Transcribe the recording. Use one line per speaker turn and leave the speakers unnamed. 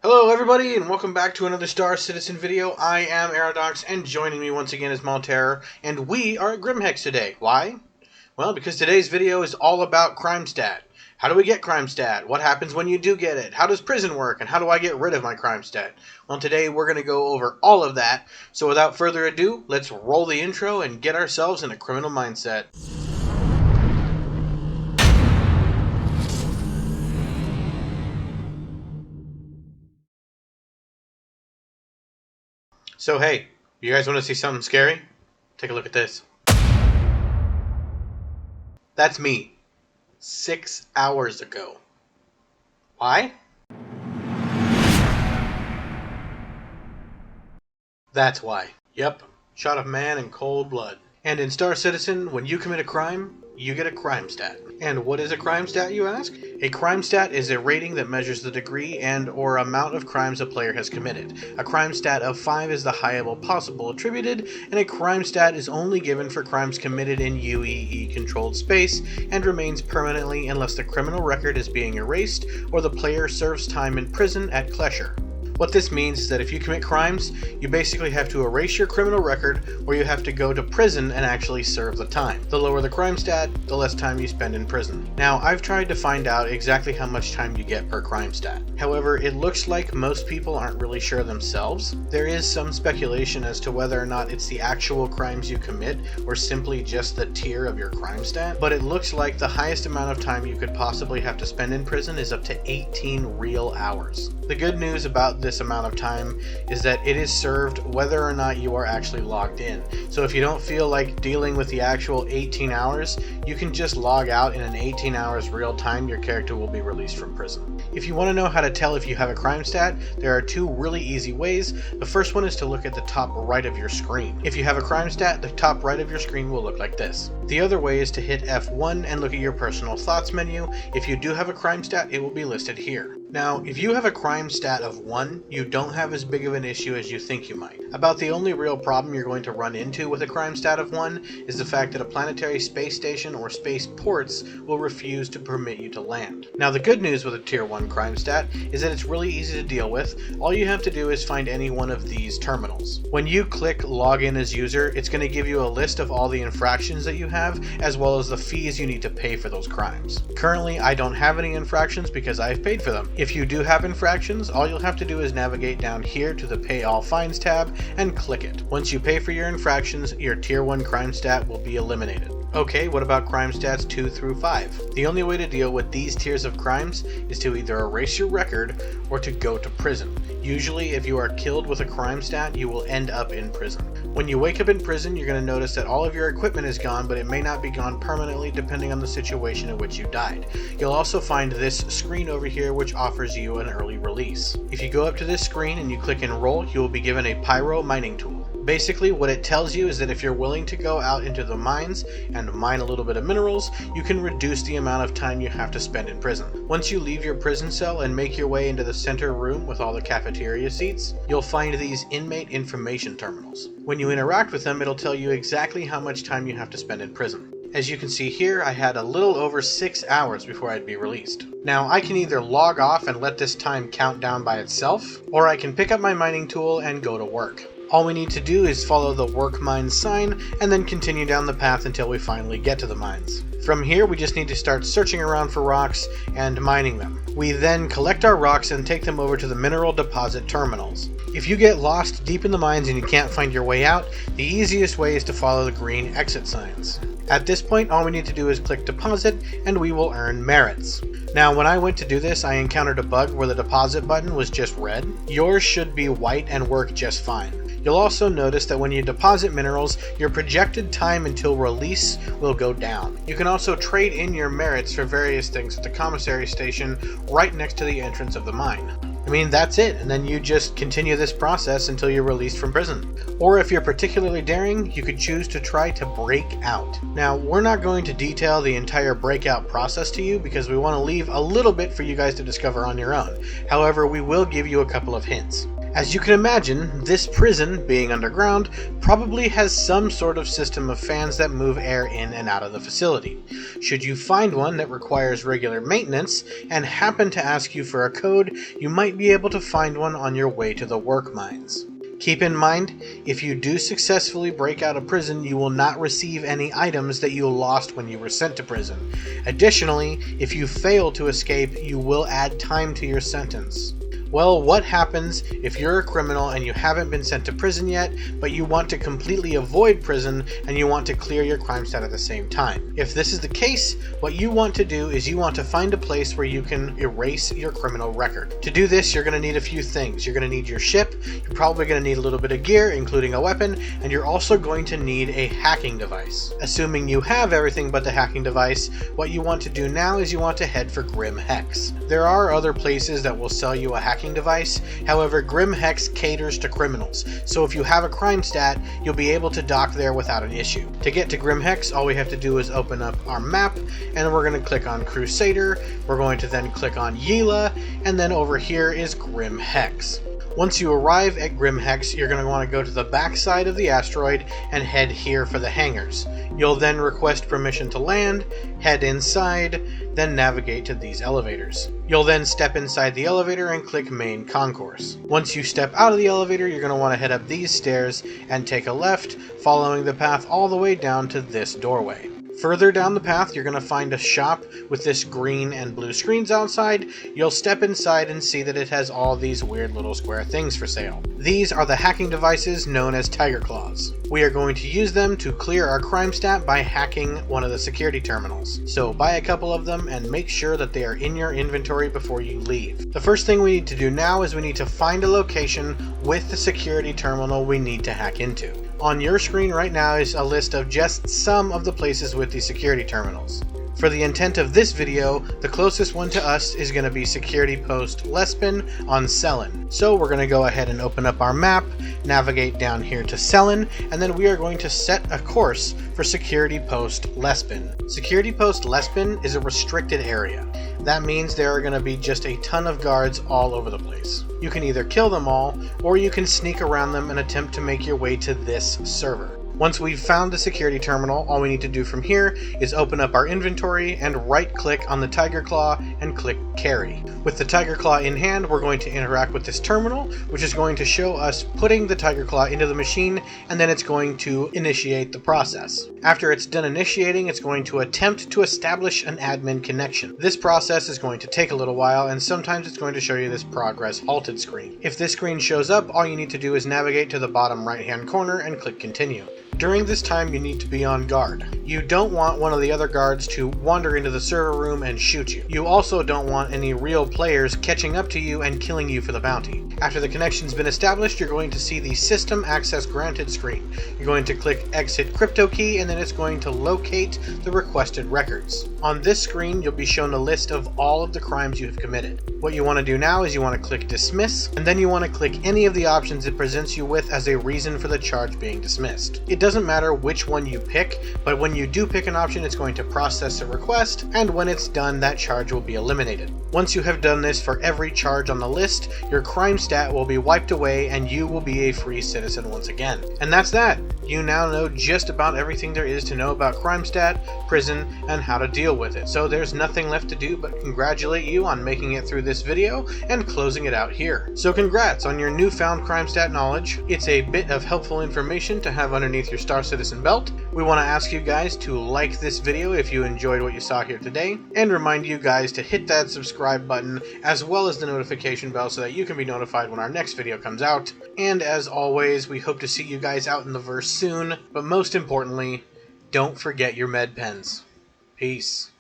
Hello everybody and welcome back to another Star Citizen video. I am AeroDox and joining me once again is Malterror, and we are at Grimhex today. Why? Well, because today's video is all about Crimestat. How do we get Crimestat? What happens when you do get it? How does prison work? And how do I get rid of my Crimestat? Well, today we're going to go over all of that. So without further ado, let's roll the intro and get ourselves in a criminal mindset. So hey, you guys want to see something scary? Take a look at this. That's me. 6 hours ago. Why? That's why. Yep, shot a man in cold blood. And in Star Citizen, when you commit a crime, you get a Crimestat. And what is a Crimestat, you ask? A Crimestat is a rating that measures the degree and or amount of crimes a player has committed. A Crimestat of 5 is the highest possible attributed, and a Crimestat is only given for crimes committed in UEE-controlled space and remains permanently unless the criminal record is being erased or the player serves time in prison at pleasure. What this means is that if you commit crimes, you basically have to erase your criminal record, or you have to go to prison and actually serve the time. The lower the Crimestat, the less time you spend in prison. Now, I've tried to find out exactly how much time you get per Crimestat. However, it looks like most people aren't really sure themselves. There is some speculation as to whether or not it's the actual crimes you commit, or simply just the tier of your Crimestat, but it looks like the highest amount of time you could possibly have to spend in prison is up to 18 real hours. The good news about this amount of time is that it is served whether or not you are actually logged in. So if you don't feel like dealing with the actual 18 hours, you can just log out, and in 18 hours real time your character will be released from prison. If you want to know how to tell if you have a Crimestat, there are two really easy ways. The first one is to look at the top right of your screen. If you have a Crimestat, the top right of your screen will look like this. The other way is to hit F1 and look at your personal thoughts menu. If you do have a Crimestat, it will be listed here. Now, if you have a Crimestat of 1, you don't have as big of an issue as you think you might. About the only real problem you're going to run into with a Crimestat of 1 is the fact that a planetary space station or space ports will refuse to permit you to land. Now, the good news with a Tier 1 Crimestat is that it's really easy to deal with. All you have to do is find any one of these terminals. When you click Login as User, it's going to give you a list of all the infractions that you have, as well as the fees you need to pay for those crimes. Currently, I don't have any infractions because I've paid for them. If you do have infractions, all you'll have to do is navigate down here to the Pay All Fines tab and click it. Once you pay for your infractions, your Tier 1 Crimestat will be eliminated. Okay, what about Crimestats 2 through 5? The only way to deal with these tiers of crimes is to either erase your record or to go to prison. Usually, if you are killed with a Crimestat, you will end up in prison. When you wake up in prison, you're going to notice that all of your equipment is gone, but it may not be gone permanently depending on the situation in which you died. You'll also find this screen over here which offers you an early release. If you go up to this screen and you click Enroll, you will be given a pyro mining tool. Basically, what it tells you is that if you're willing to go out into the mines and mine a little bit of minerals, you can reduce the amount of time you have to spend in prison. Once you leave your prison cell and make your way into the center room with all the cafeteria seats, you'll find these inmate information terminals. When you interact with them, it'll tell you exactly how much time you have to spend in prison. As you can see here, I had a little over 6 hours before I'd be released. Now, I can either log off and let this time count down by itself, or I can pick up my mining tool and go to work. All we need to do is follow the work mines sign and then continue down the path until we finally get to the mines. From here, we just need to start searching around for rocks and mining them. We then collect our rocks and take them over to the mineral deposit terminals. If you get lost deep in the mines and you can't find your way out, the easiest way is to follow the green exit signs. At this point, all we need to do is click deposit and we will earn merits. Now, when I went to do this, I encountered a bug where the deposit button was just red. Yours should be white and work just fine. You'll also notice that when you deposit minerals, your projected time until release will go down. You can also trade in your merits for various things at the commissary station right next to the entrance of the mine. I mean, that's it, and then you just continue this process until you're released from prison. Or if you're particularly daring, you could choose to try to break out. Now, we're not going to detail the entire breakout process to you because we want to leave a little bit for you guys to discover on your own. However, we will give you a couple of hints. As you can imagine, this prison, being underground, probably has some sort of system of fans that move air in and out of the facility. Should you find one that requires regular maintenance and happen to ask you for a code, you might be able to find one on your way to the work mines. Keep in mind, if you do successfully break out of prison, you will not receive any items that you lost when you were sent to prison. Additionally, if you fail to escape, you will add time to your sentence. Well, what happens if you're a criminal and you haven't been sent to prison yet, but you want to completely avoid prison and you want to clear your crime stat at the same time? If this is the case, what you want to do is you want to find a place where you can erase your criminal record. To do this, you're going to need a few things. You're going to need your ship, you're probably going to need a little bit of gear, including a weapon, and you're also going to need a hacking device. Assuming you have everything but the hacking device, what you want to do now is you want to head for Grim Hex. There are other places that will sell you a hacking device, however, Grim Hex caters to criminals, so if you have a crime stat, you'll be able to dock there without an issue. To get to Grim Hex, all we have to do is open up our map, and we're going to click on Crusader, we're going to then click on Yela, and then over here is Grim Hex. Once you arrive at Grim Hex, you're going to want to go to the back side of the asteroid and head here for the hangars. You'll then request permission to land, head inside, then navigate to these elevators. You'll then step inside the elevator and click Main Concourse. Once you step out of the elevator, you're going to want to head up these stairs and take a left, following the path all the way down to this doorway. Further down the path, you're going to find a shop with this green and blue screens outside. You'll step inside and see that it has all these weird little square things for sale. These are the hacking devices known as Tigerclaws. We are going to use them to clear our crime stat by hacking one of the security terminals. So buy a couple of them and make sure that they are in your inventory before you leave. The first thing we need to do now is we need to find a location with the security terminal we need to hack into. On your screen right now is a list of just some of the places with these security terminals. For the intent of this video, the closest one to us is going to be Security Post Lespin on Selin. So we're going to go ahead and open up our map, navigate down here to Selin, and then we are going to set a course for Security Post Lespin. Security Post Lespin is a restricted area. That means there are going to be just a ton of guards all over the place. You can either kill them all, or you can sneak around them and attempt to make your way to this server. Once we've found the security terminal, all we need to do from here is open up our inventory and right-click on the Tigerclaw and click Carry. With the Tigerclaw in hand, we're going to interact with this terminal, which is going to show us putting the Tigerclaw into the machine, and then it's going to initiate the process. After it's done initiating, it's going to attempt to establish an admin connection. This process is going to take a little while, and sometimes it's going to show you this progress halted screen. If this screen shows up, all you need to do is navigate to the bottom right-hand corner and click Continue. During this time, you need to be on guard. You don't want one of the other guards to wander into the server room and shoot you. You also don't want any real players catching up to you and killing you for the bounty. After the connection's been established, you're going to see the System Access Granted screen. You're going to click Exit Crypto Key, and then it's going to locate the requested records. On this screen, you'll be shown a list of all of the crimes you have committed. What you want to do now is you want to click Dismiss, and then you want to click any of the options it presents you with as a reason for the charge being dismissed. It doesn't matter which one you pick, but when you do pick an option, it's going to process a request, and when it's done, that charge will be eliminated. Once you have done this for every charge on the list, your crime stat will be wiped away and you will be a free citizen once again. And that's that! You now know just about everything there is to know about crime stat, prison, and how to deal with it. So there's nothing left to do but congratulate you on making it through this video and closing it out here. So congrats on your newfound crime stat knowledge. It's a bit of helpful information to have underneath your Star Citizen belt. We want to ask you guys to like this video if you enjoyed what you saw here today, and remind you guys to hit that subscribe button as well as the notification bell so that you can be notified when our next video comes out. And as always, we hope to see you guys out in the verse soon, but most importantly, don't forget your med pens. Peace.